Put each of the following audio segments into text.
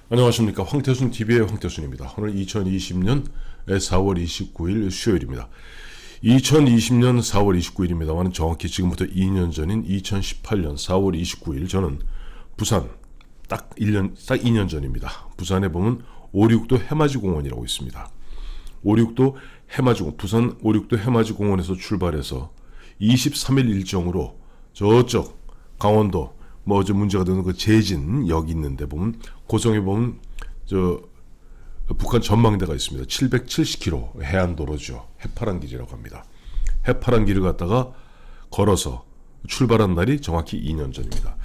안녕하십니까. 황태순 TV의 황태순입니다. 오늘 2020년 4월 29일 수요일입니다. 2020년 4월 29일입니다만 정확히 지금부터 2년 전인 2018년 4월 29일 저는 부산 딱 2년 전입니다. 부산에 보면 오륙도 해맞이 공원이라고 있습니다. 오륙도 해맞이 공원, 부산 오륙도 해맞이 공원에서 출발해서 23일 일정으로 저쪽 강원도 어제 문제가 되는 그 제진역 있는데 보면 고성에 보면 저 북한 전망대가 있습니다. 770km 해안도로죠. 해파랑길이라고 합니다. 해파랑길을 갖다가 걸어서 출발한 날이 정확히 2년 전입니다.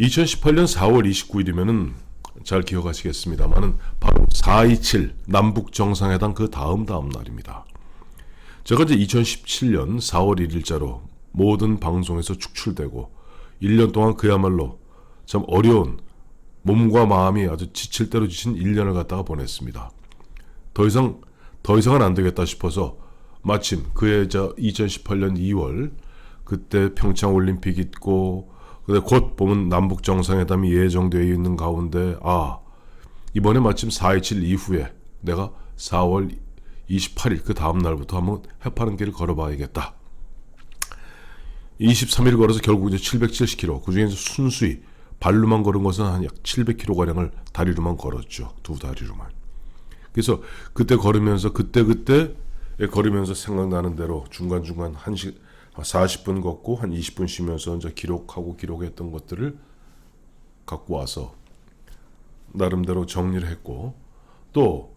2018년 4월 29일이면은 잘 기억하시겠습니다만은 바로 4.27 남북 정상회담 그 다음 날입니다. 제가 이제 2017년 4월 1일자로 모든 방송에서 축출되고 1년 동안 그야말로 참 어려운 몸과 마음이 아주 지칠 대로 지친 1년을 갖다가 보냈습니다. 더 이상은 안 되겠다 싶어서 마침 그해 2018년 2월 그때 평창 올림픽 있고 근데 곧 보면 남북 정상회담이 예정되어 있는 가운데 이번에 마침 4.27 이후에 내가 4월 28일 그 다음 날부터 한번 해파랑길을 걸어봐야겠다. 23일 걸어서 결국 이제 770km, 그 중에서 순수히 발로만 걸은 것은 한 약 700km가량을 다리로만 걸었죠. 두 다리로만. 그래서 그때 걸으면서 그때 걸으면서 생각나는 대로 중간중간 40분 걷고 한 20분 쉬면서 이제 기록했던 것들을 갖고 와서 나름대로 정리를 했고 또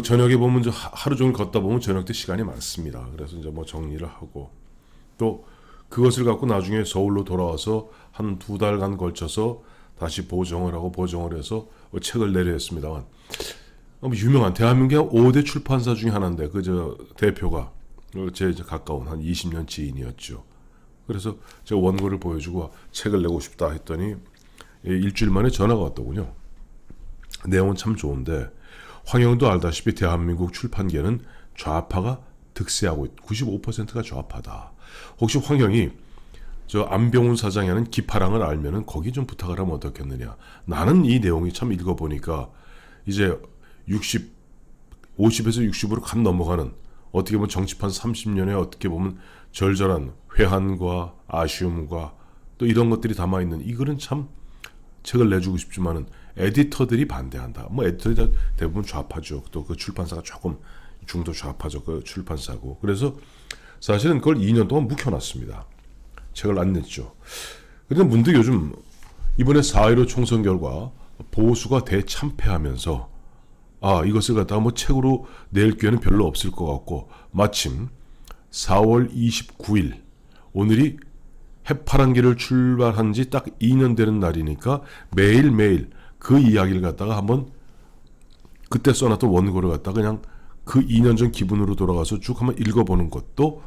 저녁에 보면 이제 하루 종일 걷다 보면 저녁 때 시간이 많습니다. 그래서 이제 정리를 하고 또 그것을 갖고 나중에 서울로 돌아와서 한 2달간 걸쳐서 다시 보정을 해서 책을 내려 했습니다만 유명한 대한민국 5대 출판사 중에 하나인데 대표가 제 가까운 한 20년 지인이었죠. 그래서 제가 원고를 보여주고 책을 내고 싶다 했더니 일주일 만에 전화가 왔더군요. 내용은 참 좋은데 황영도 알다시피 대한민국 출판계는 좌파가 득세하고 95%가 좌파다. 혹시 황영이 안병훈 사장이 하는 기파랑을 알면은 거기 좀 부탁을 하면 어떻겠느냐. 나는 이 내용이 참 읽어보니까 이제 50에서 60으로 간 넘어가는 어떻게 보면 정치판 30년에 어떻게 보면 절절한 회한과 아쉬움과 또 이런 것들이 담아있는 이 글은 참 책을 내주고 싶지만은 에디터들이 반대한다. 에디터들이 대부분 좌파죠. 또 그 출판사가 조금 중도 좌파죠. 그 출판사고. 그래서 사실은 그걸 2년 동안 묵혀놨습니다. 책을 안 냈죠. 그런데 문득 요즘 이번에 4.15 총선 결과 보수가 대참패하면서 이것을 갖다가 책으로 낼 기회는 별로 없을 것 같고 마침 4월 29일 오늘이 해파랑길을 출발한 지 딱 2년 되는 날이니까 매일매일 그 이야기를 갖다가 한번 그때 써놨던 원고를 갖다가 그냥 그 2년 전 기분으로 돌아가서 쭉 한번 읽어보는 것도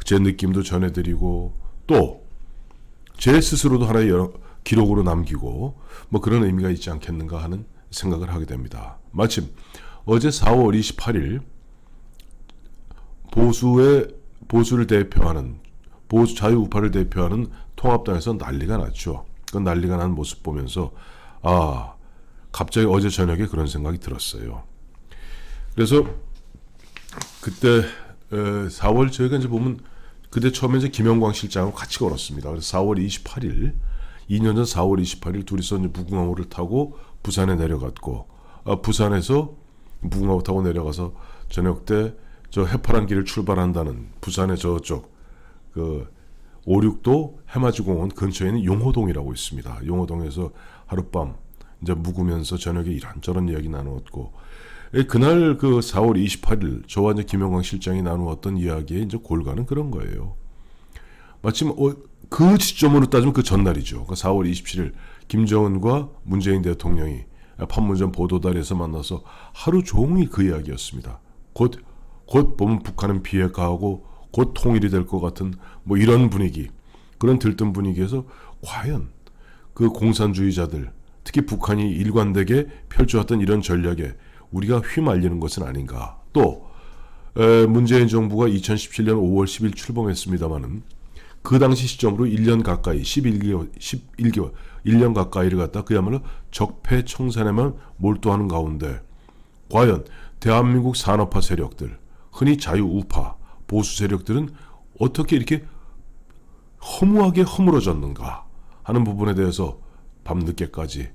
제 느낌도 전해드리고 또 제 스스로도 하나의 기록으로 남기고 그런 의미가 있지 않겠는가 하는 생각을 하게 됩니다. 마침 어제 4월 28일 보수를 대표하는 보수 자유우파를 대표하는 통합당에서 난리가 났죠. 그 난리가 난 모습 보면서 갑자기 어제 저녁에 그런 생각이 들었어요. 그래서 그때 4월 저희가 이제 보면 그때 처음에 이제 김영광 실장하고 같이 걸었습니다. 그래서 4월 28일 2년 전 4월 28일 둘이서 이제 무궁화호를 타고 부산에 내려갔고 부산에서 무궁화호 타고 내려가서 저녁 때 저 해파랑길을 출발한다는 부산의 저쪽 오륙도 해맞이 공원 근처에 있는 용호동이라고 있습니다. 용호동에서 하룻밤 이제 묵으면서 저녁에 이런저런 이야기 나누었고 그날 4월 28일 저와 이제 김영광 실장이 나누었던 이야기의 이제 골가는 그런 거예요. 마침 그 시점으로 따지면 그 전날이죠. 4월 27일 김정은과 문재인 대통령이 판문점 보도다리에서 만나서 하루 종일 그 이야기였습니다. 곧 보면 북한은 비핵화하고 곧 통일이 될 것 같은 이런 분위기, 그런 들뜬 분위기에서 과연 그 공산주의자들, 특히 북한이 일관되게 펼쳐왔던 이런 전략에 우리가 휘말리는 것은 아닌가. 또 문재인 정부가 2017년 5월 10일 출범했습니다마는 그 당시 시점으로 1년 가까이 1년 가까이를 갖다 그야말로 적폐청산에만 몰두하는 가운데 과연 대한민국 산업화 세력들, 흔히 자유우파, 보수 세력들은 어떻게 이렇게 허무하게 허물어졌는가 하는 부분에 대해서 밤늦게까지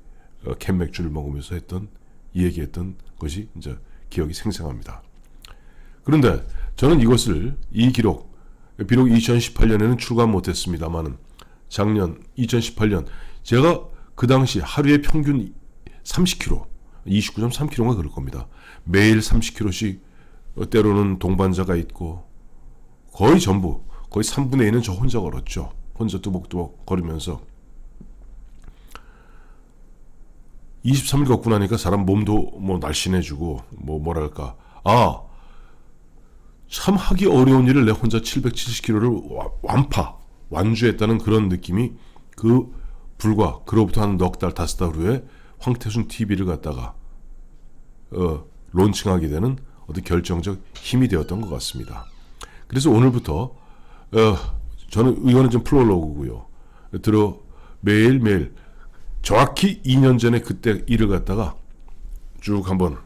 캔맥주를 먹으면서 얘기했던 것이 이제 기억이 생생합니다. 그런데 저는 이 기록, 비록 2018년에는 출간 못했습니다만은 작년 2018년 제가 그 당시 하루에 평균 30kg, 29.3kg가 그럴 겁니다. 매일 30kg씩 때로는 동반자가 있고 거의 3분의 1은 저 혼자 걸었죠. 혼자 뚜벅뚜벅 걸으면서 23일 걷고 나니까 사람 몸도 날씬해지고 뭐랄까 참 하기 어려운 일을 내 혼자 770kg를 완주했다는 그런 느낌이 그로부터 한 넉 달, 5달 후에 황태순 TV를 갖다가 론칭하게 되는 어떤 결정적 힘이 되었던 것 같습니다. 그래서 오늘부터 저는 이거는 좀 플로로그고요. 매일매일 정확히 2년 전에 그때 일을 갖다가 쭉 한번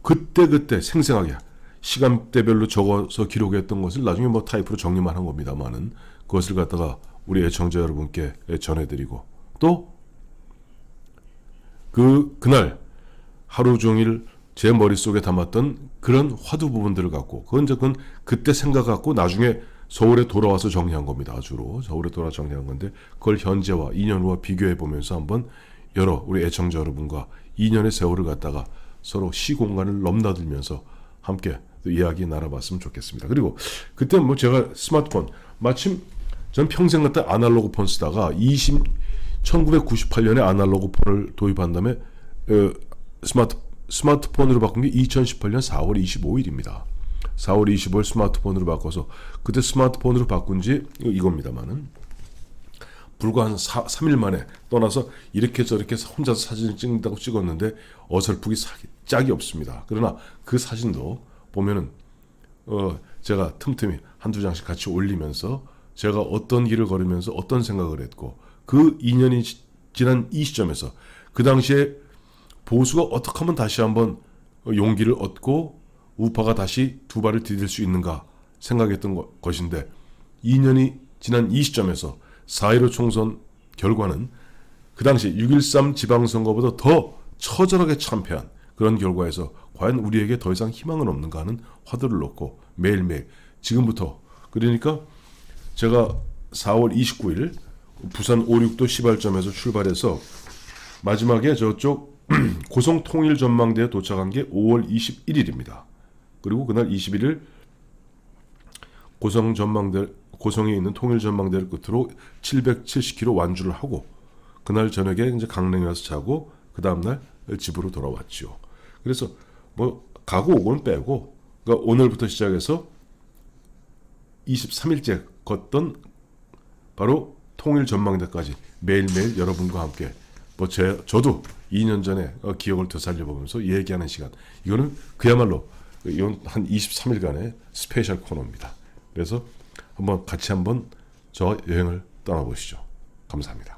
그때 생생하게 시간대별로 적어서 기록했던 것을 나중에 타이프로 정리만 한 겁니다만은 그것을 갖다가 우리 애청자 여러분께 전해드리고 또 그날 하루 종일 제 머릿속에 담았던 그런 화두 부분들을 갖고 그건 그때 생각 갖고 나중에 서울에 돌아와서 정리한 겁니다. 주로 서울에 돌아와서 정리한 건데 그걸 현재와 2년 후와 비교해 보면서 한번 우리 애청자 여러분과 2년의 세월을 갖다가 서로 시공간을 넘나들면서 함께 이야기 나눠봤으면 좋겠습니다. 그리고 그때 제가 스마트폰 마침 전 평생 갖다 아날로그 폰 쓰다가 1998년에 아날로그 폰을 도입한 다음에 스마트폰으로 바꾼 게 2018년 4월 25일입니다. 4월 25일 스마트폰으로 바꿔서 그때 스마트폰으로 바꾼 지 이겁니다만은 불과 한 3일 만에 떠나서 이렇게 저렇게 혼자서 사진을 찍는다고 찍었는데 어설프기 짝이 없습니다. 그러나 그 사진도 보면은 제가 틈틈이 한두 장씩 같이 올리면서 제가 어떤 길을 걸으면서 어떤 생각을 했고 그 2년이 지난 이 시점에서 그 당시에 보수가 어떻게 하면 다시 한번 용기를 얻고 우파가 다시 두 발을 디딜 수 있는가 생각했던 것인데 2년이 지난 이 시점에서 4.15 총선 결과는 그 당시 6.13 지방선거보다 더 처절하게 참패한 그런 결과에서 과연 우리에게 더 이상 희망은 없는가 하는 화두를 놓고 매일매일 지금부터 그러니까 제가 4월 29일 부산 5.6도 시발점에서 출발해서 마지막에 저쪽 고성통일전망대에 도착한 게 5월 21일입니다. 그리고 그날 21일 고성에 있는 통일전망대를 끝으로 770km 완주를 하고 그날 저녁에 이제 강릉에 와서 자고 그 다음날 집으로 돌아왔죠. 그래서 가고 오고는 빼고 그러니까 오늘부터 시작해서 23일째 걷던 바로 통일전망대까지 매일매일 여러분과 함께 저도 2년 전에 기억을 되살려보면서 얘기하는 시간 이거는 그야말로 이건 한 23일간의 스페셜 코너입니다. 그래서 같이 한번 저 여행을 떠나보시죠. 감사합니다.